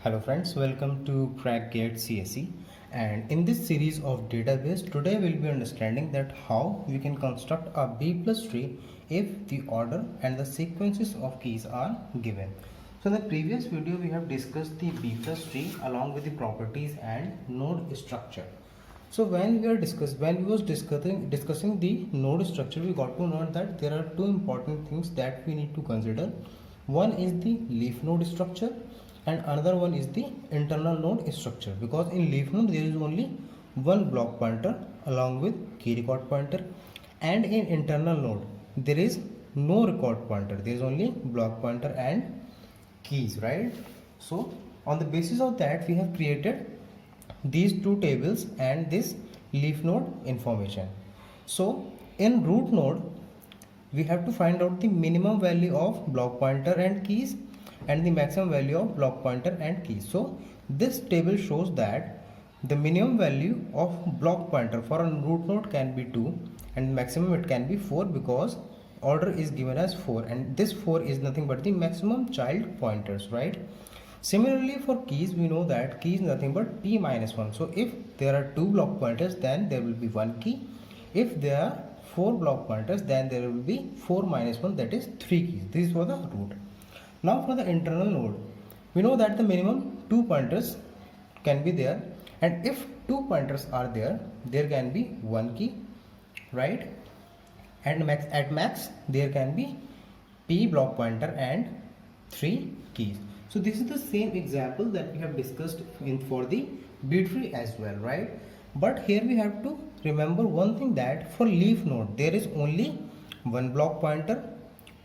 Hello friends, welcome to CrackGate CSE, and in this series of database today we'll be understanding that how we can construct a B plus tree if the order and the sequences of keys are given. So in the previous video we have discussed the B plus tree along with the properties and node structure. So when we was discussing the node structure, we got to know that there are two important things that we need to consider. One is the leaf node structure and another one is the internal node structure, because in leaf node there is only one block pointer along with key record pointer, and in internal node there is no record pointer, there is only block pointer and keys, right? So on the basis of that we have created these two tables and this leaf node information. So in root node we have to find out the minimum value of block pointer and keys and the maximum value of block pointer and keys. So this table shows that the minimum value of block pointer for a root node can be 2 and maximum it can be 4, because order is given as 4 and this 4 is nothing but the maximum child pointers, right? Similarly for keys, we know that key is nothing but p minus 1. So if there are 2 block pointers, then there will be 1 key. If there are 4 block pointers, then there will be 4 minus 1, that is 3 keys. This is for the root. Now for the internal node, we know that the minimum 2 pointers can be there, and if 2 pointers are there, there can be 1 key, right? And at max there can be p block pointer and 3 keys. So this is the same example that we have discussed for the B tree as well, right? But here we have to remember one thing, that for leaf node there is only one block pointer,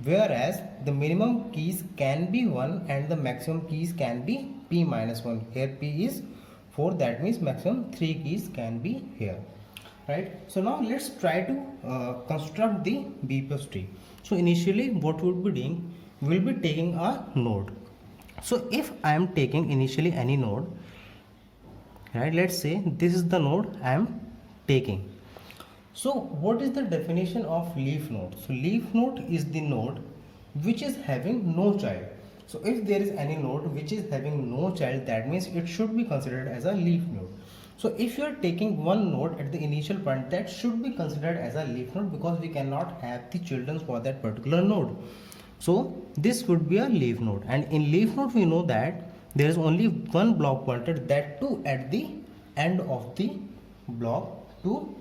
whereas the minimum keys can be 1 and the maximum keys can be p minus 1. Here p is 4, that means maximum 3 keys can be here, right? So now let's try to construct the B plus tree. So initially what we will be doing, we will be taking a node. So if I am taking initially any node, right, let's say this is the node I am taking. So what is the definition of leaf node? So leaf node is the node which is having no child. So if there is any node which is having no child, that means it should be considered as a leaf node. So if you are taking one node at the initial point, that should be considered as a leaf node, because we cannot have the children for that particular node. So this would be a leaf node, and in leaf node we know that there is only one block pointer, that too at the end of the block, to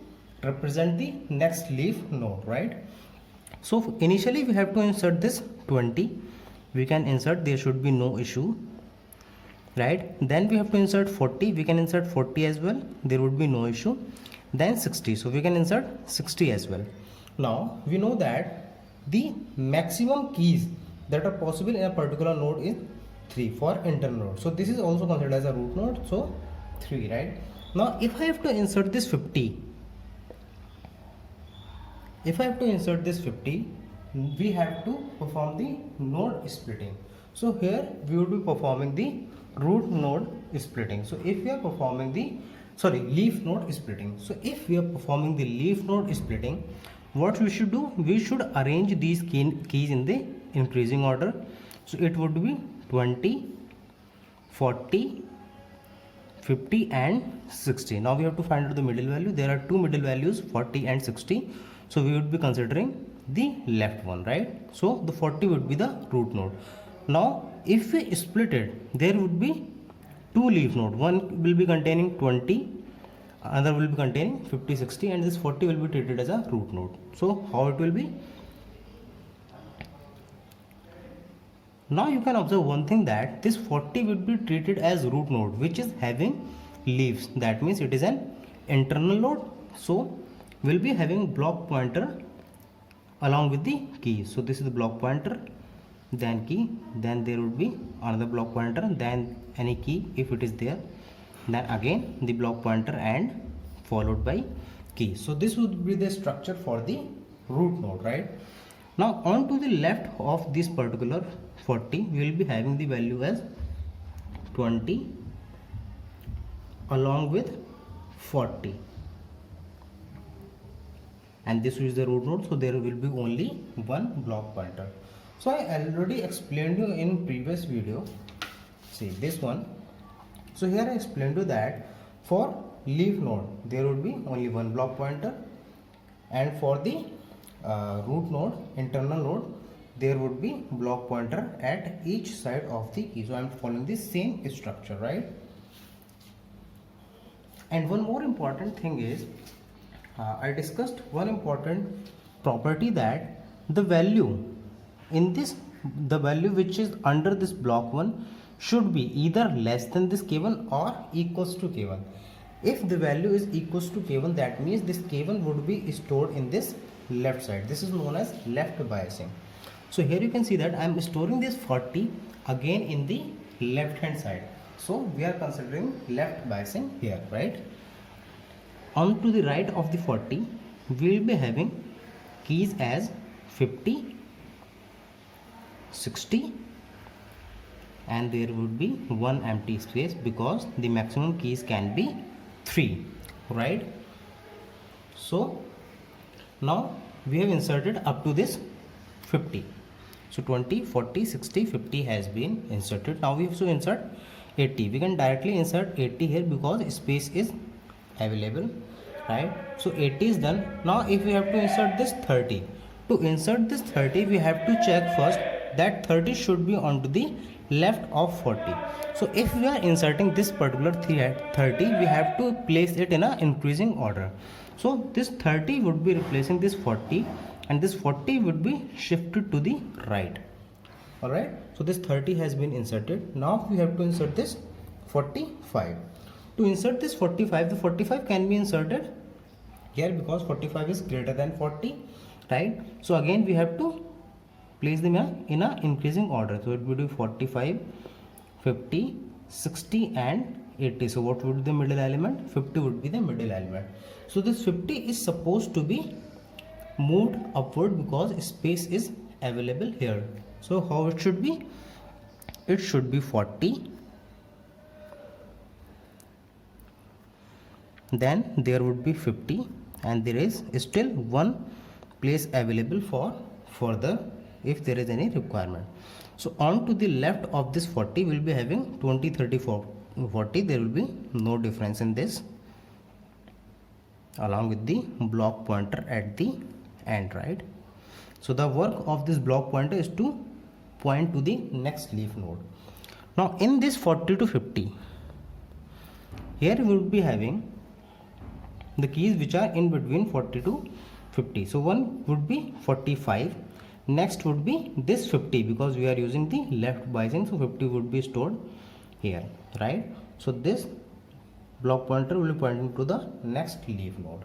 represent the next leaf node, right? So initially we have to insert this 20, we can insert, there should be no issue, right? Then we have to insert 40, we can insert 40 as well, there would be no issue. Then 60, so we can insert 60 as well. Now we know that the maximum keys that are possible in a particular node is 3 for internal node. So this is also considered as a root node, so 3, right? Now if I have to insert this 50, we have to perform the node splitting. So here we would be performing the root node splitting. So if we are performing the leaf node splitting. So if we are performing the leaf node splitting, what we should do, we should arrange these keys in the increasing order. So it would be 20, 40, 50 and 60. Now we have to find out the middle value. There are two middle values, 40 and 60. So we would be considering the left one, right? So the 40 would be the root node. Now if we split it, there would be two leaf node. One will be containing 20, another will be containing 50, 60, and this 40 will be treated as a root node. So how it will be? Now you can observe one thing, that this 40 will be treated as root node which is having leaves, that means it is an internal node. So we'll be having block pointer along with the key. So this is the block pointer, then key, then there would be another block pointer, then any key if it is there, then again the block pointer and followed by key. So this would be the structure for the root node, right? Now on to the left of this particular 40, we will be having the value as 20 along with 40, and this is the root node, so there will be only one block pointer. So I already explained you in previous video. See this one, So here I explained to that for leaf node there would be only one block pointer, and for the root node, internal node, there would be block pointer at each side of the key. So I am following the same structure, right? And one more important thing is I discussed one important property, that the value in this, the value which is under this block 1 should be either less than this k1 or equals to k1. If the value is equals to k1, that means this k1 would be stored in this left side. This is known as left biasing. So here you can see that I am storing this 40 again in the left hand side. So we are considering left biasing here, right? On to the right of the 40, we will be having keys as 50, 60, and there would be one empty space because the maximum keys can be 3, right? So now we have inserted up to this 50. So 20, 40, 60, 50 has been inserted. Now we have to insert 80. We can directly insert 80 here because space is available, right? So 80 is done. Now if we have to insert this 30, to insert this 30 we have to check first that 30 should be onto the left of 40. So if we are inserting this particular 30, we have to place it in a increasing order. So this 30 would be replacing this 40, and this 40 would be shifted to the right. Alright, so this 30 has been inserted. Now we have to insert this 45. To insert this 45, the 45 can be inserted here because 45 is greater than 40, right? So again we have to place them in a increasing order. So it would be 45, 50, 60 and 80. So what would be the middle element? 50 would be the middle element. So this 50 is supposed to be moved upward because space is available here. So how it should be? It should be 40, then there would be 50, and there is still one place available for further if there is any requirement. So on to the left of this 40 will be having 20, 30, 40. There will be no difference in this, along with the block pointer at the end, right? So the work of this block pointer is to point to the next leaf node. Now in this 40 to 50, here we will be having the keys which are in between 40 to 50. So one would be 45, next would be this 50 because we are using the left biasing, so 50 would be stored here, right? So this block pointer will be pointing to the next leaf node,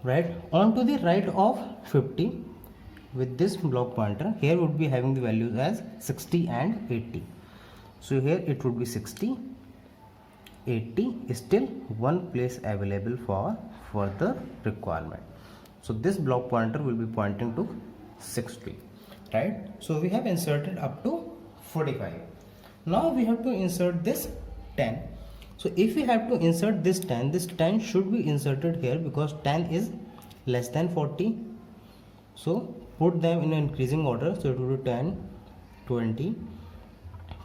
right? On to the right of 50 with this block pointer, here would be having the values as 60 and 80. So here it would be 60, 80 is still one place available for further requirement. So this block pointer will be pointing to 60, right? So we have inserted up to 45. Now we have to insert this 10. So if we have to insert this 10, this 10 should be inserted here because 10 is less than 40. So put them in an increasing order. So it will be 10, 20,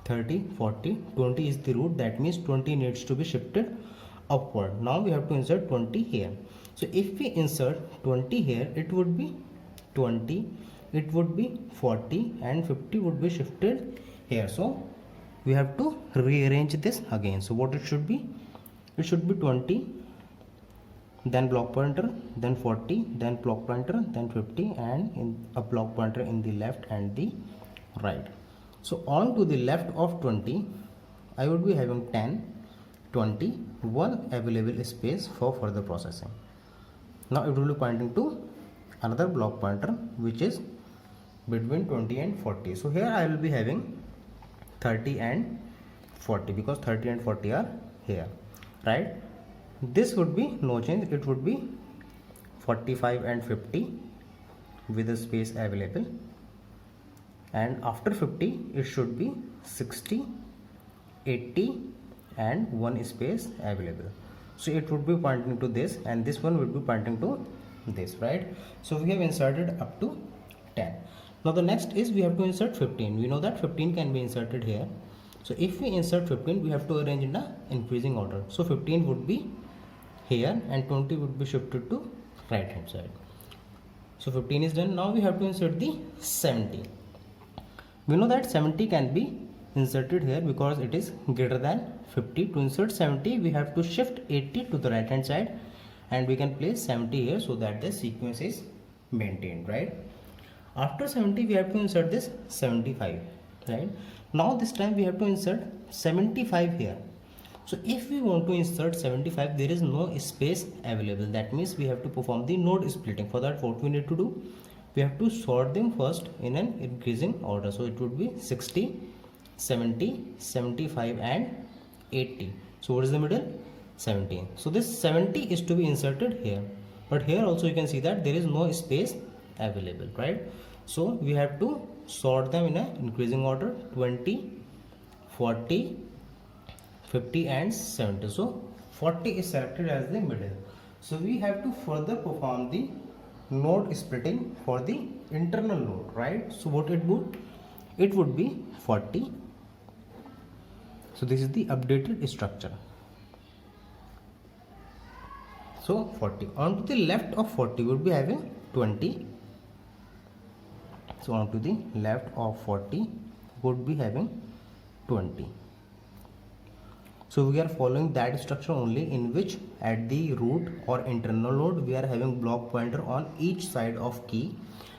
30, 40. 20 is the root, that means 20 needs to be shifted upward. Now we have to insert 20 here. So if we insert 20 here, it would be 20, it would be 40 and 50 would be shifted here. So we have to rearrange this again. So what it should be? It should be 20, then block pointer, then 40, then block pointer, then 50, and in a block pointer in the left and the right. So on to the left of 20, I would be having 10, 20, one available space for further processing. Now it will be pointing to another block pointer which is between 20 and 40. So here I will be having 30 and 40 because 30 and 40 are here, right? This would be no change, it would be 45 and 50 with a space available, and after 50 it should be 60, 80 and one space available. So it would be pointing to this and this one would be pointing to this, right? So we have inserted up to 10. Now the next is we have to insert 15. We know that 15 can be inserted here. So if we insert 15, we have to arrange in a increasing order. So 15 would be here and 20 would be shifted to right hand side. So 15 is done. Now we have to insert the 70. We know that 70 can be inserted here because it is greater than 50. To insert 70, we have to shift 80 to the right hand side and we can place 70 here so that the sequence is maintained, right? After 70, we have to insert this 75, right? Now this time we have to insert 75 here. So if we want to insert 75, there is no space available. That means we have to perform the node splitting. For that, what we need to do? We have to sort them first in an increasing order. So it would be 60, 70, 75 and 80. So what is the middle? 17. So this 70 is to be inserted here. But here also you can see that there is no space available, right? So we have to sort them in an increasing order: 20, 40, 50 and 70. So 40 is selected as the middle. So we have to further perform the node splitting for the internal node, right? So what it would? It would be 40. So this is the updated structure. So 40. On to the left of 40 would be having 20. So on to the left of 40 would be having 20. So we are following that structure only, in which at the root or internal node we are having block pointer on each side of key,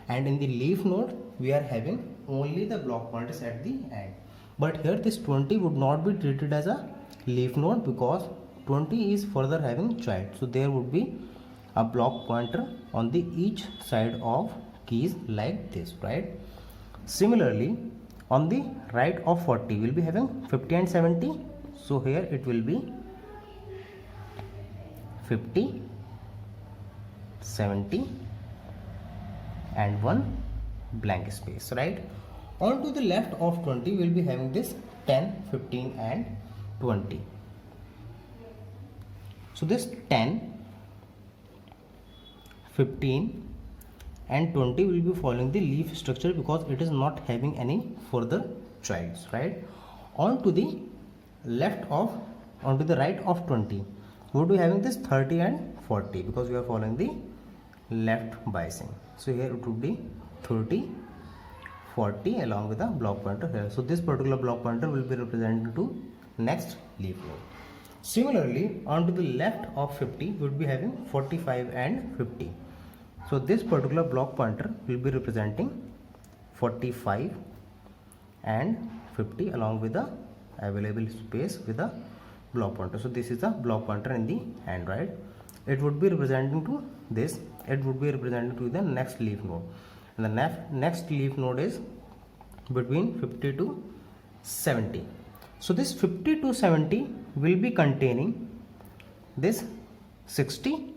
and in the leaf node we are having only the block pointers at the end. But here this 20 would not be treated as a leaf node because 20 is further having child. So there would be a block pointer on the each side of keys like this, right? Similarly, on the right of 40 will be having 50 and 70. So here it will be 50, 70 and one blank space, right? On to the left of 20 will be having this 10, 15 and 20. So this 10, 15 and 20 will be following the leaf structure because it is not having any further childs, right? On to the right of 20 we would be having this 30 and 40 because we are following the left biasing. So here it would be 30, 40 along with a block pointer here. So this particular block pointer will be represented to next leaf node. Similarly, on to the left of 50 we would be having 45 and 50. So this particular block pointer will be representing 45 and 50 along with the available space with a block pointer. So this is the block pointer in the hand, right? It would be representing to this. It would be representing to the next leaf node, and the next leaf node is between 50 to 70. So this 50 to 70 will be containing this 60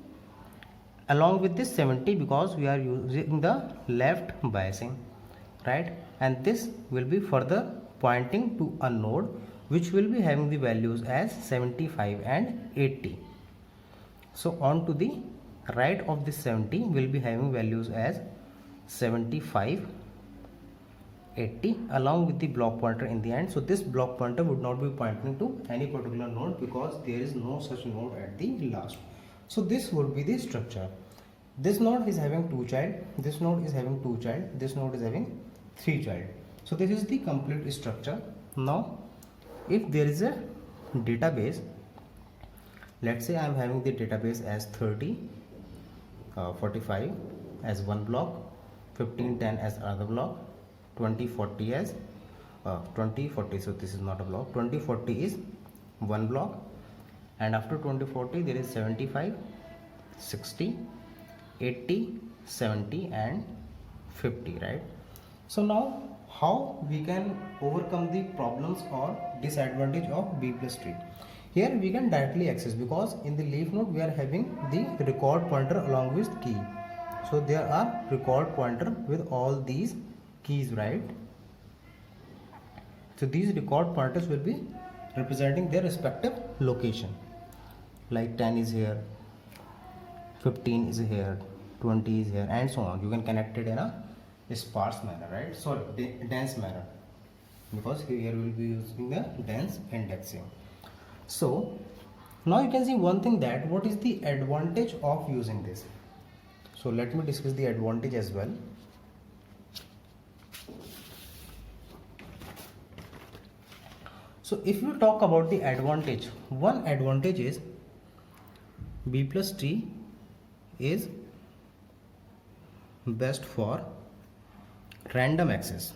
along with this 70 because we are using the left biasing, right? And this will be further pointing to a node which will be having the values as 75 and 80. So on to the right of this 70 will be having values as 75, 80 along with the block pointer in the end. So this block pointer would not be pointing to any particular node because there is no such node at the last. So this would be the structure. This node is having 2 child, this node is having 2 child, this node is having 3 child. So this is the complete structure. Now if there is a database, let's say I am having the database as 30, 45 as one block, 15, 10 as another block, 20, 40 as 20, 40. So this is not a block. 20, 40 is one block, and after 20, 40 there is 75, 60, 80, 70 and 50, right? So now how we can overcome the problems or disadvantage of B plus tree? Here we can directly access because in the leaf node we are having the record pointer along with key. So there are record pointer with all these keys, right? So these record pointers will be representing their respective location. Like 10 is here, 15 is here, 20 is here, and so on. You can connect it in a sparse manner, right? Sorry, dense manner. because here we will be using the dense indexing. So now you can see one thing, that what is the advantage of using this. So let me discuss the advantage as well. So if you talk about the advantage, one advantage is B plus tree is best for random access.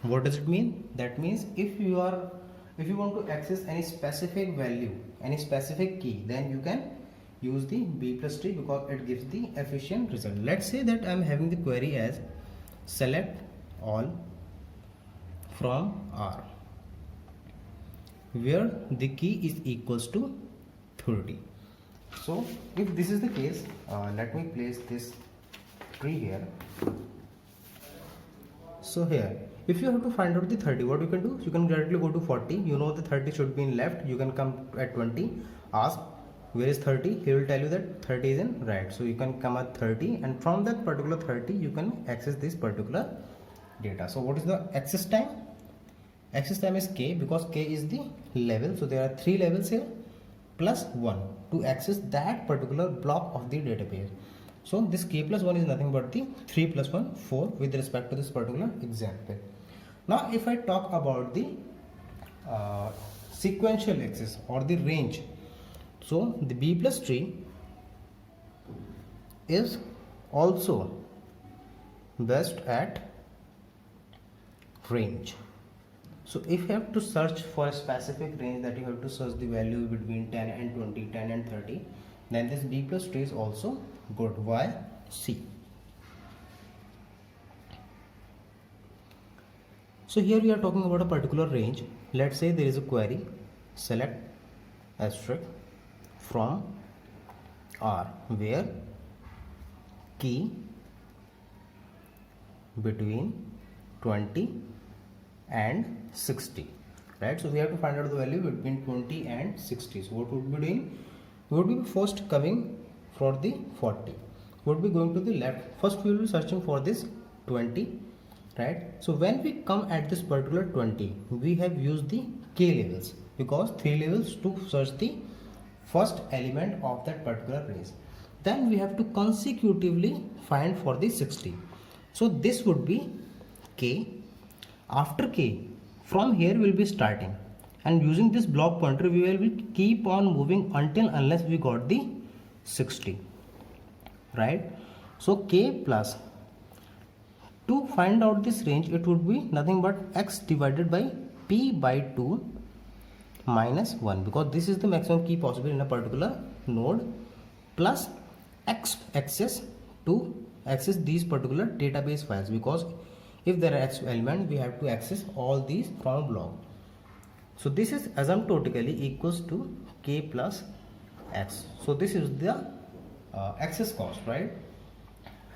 What does it mean? That means if you want to access any specific value, any specific key, then you can use the B plus tree because it gives the efficient result. Let's say that I am having the query as select all from R, where the key is equals to 30. So if this is the case, let me place this tree here. So here, if you have to find out the 30, what you can do? You can directly go to 40. You know the 30 should be in left. You can come at 20. Ask where is 30. He will tell you that 30 is in right. So you can come at 30, and from that particular 30, you can access this particular data. So what is the access time? Access time is k, because k is the level. So there are 3 levels here plus 1 to access that particular block of the database. So this k plus 1 is nothing but the 3 plus 1, 4 with respect to this particular example. Now if I talk about the sequential access or the range, so the B plus tree is also best at range. So if you have to search for a specific range, that you have to search the value between 10 and 20, 10 and 30, then this B plus tree is also good. Why? See. So here we are talking about a particular range. Let's say there is a query, select asterisk from R, where key between 20 and 60, right? So we have to find out the value between 20 and 60. So what would be doing? We would be first coming for the 40. We would be going to the left. First we will be searching for this 20, right? So when we come at this particular 20, we have used the k levels, because 3 levels to search the first element of that particular range. Then we have to consecutively find for the 60. So this would be k. After k, from here we will be starting, and using this block pointer we will keep on moving until unless we got the 60, right? So k plus, to find out this range, it would be nothing but x divided by p by 2 minus 1, because this is the maximum key possible in a particular node, plus x access to access these particular database files, because if there are x elements, we have to access all these from a block. So this is asymptotically equals to k plus x. So this is the access cost, right?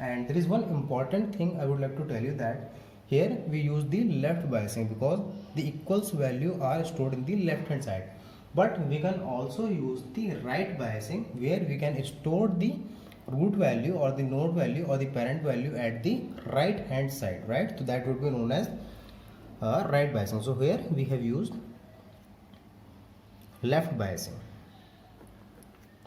And there is one important thing I would like to tell you, that here we use the left biasing, because the equals value are stored in the left hand side. But we can also use the right biasing, where we can store the root value or the node value or the parent value at the right hand side, right? So that would be known as right biasing. So here we have used left biasing,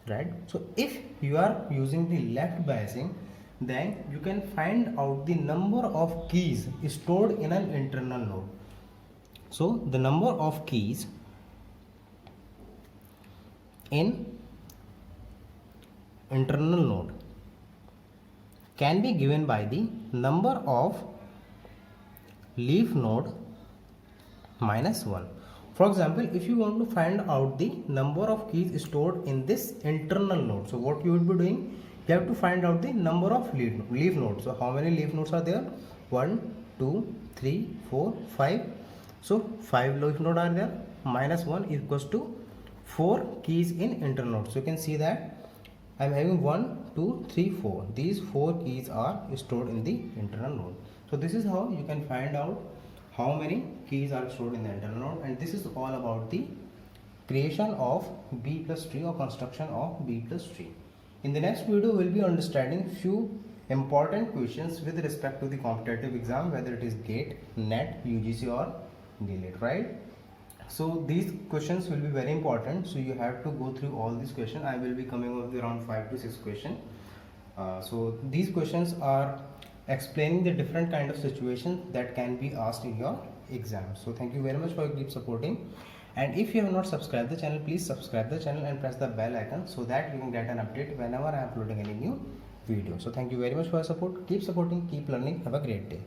right? So if you are using the left biasing, then you can find out the number of keys stored in an internal node. So the number of keys in internal node can be given by the number of leaf node minus 1. For example, if you want to find out the number of keys stored in this internal node, so what you would be doing, you have to find out the number of leaf nodes. So how many leaf nodes are there? 1, 2, 3, 4, 5. So 5 leaf nodes are there. Minus 1 equals to 4 keys in internal node. So you can see that I am having 1, 2, 3, 4. These 4 keys are stored in the internal node. So this is how you can find out how many keys are stored in the internal node, and this is all about the creation of B plus tree or construction of B plus tree. In the next video, we will be understanding few important questions with respect to the competitive exam, whether it is GATE, NET, UGC or DLET, right? So these questions will be very important, so you have to go through all these questions. I will be coming up with around 5 to 6 questions. So these questions are explaining the different kind of situations that can be asked in your exam. So thank you very much for keep supporting, and if you have not subscribed the channel, please subscribe the channel and press the bell icon so that you can get an update whenever I am uploading any new video. So thank you very much for your support. Keep supporting, keep learning. Have a great day.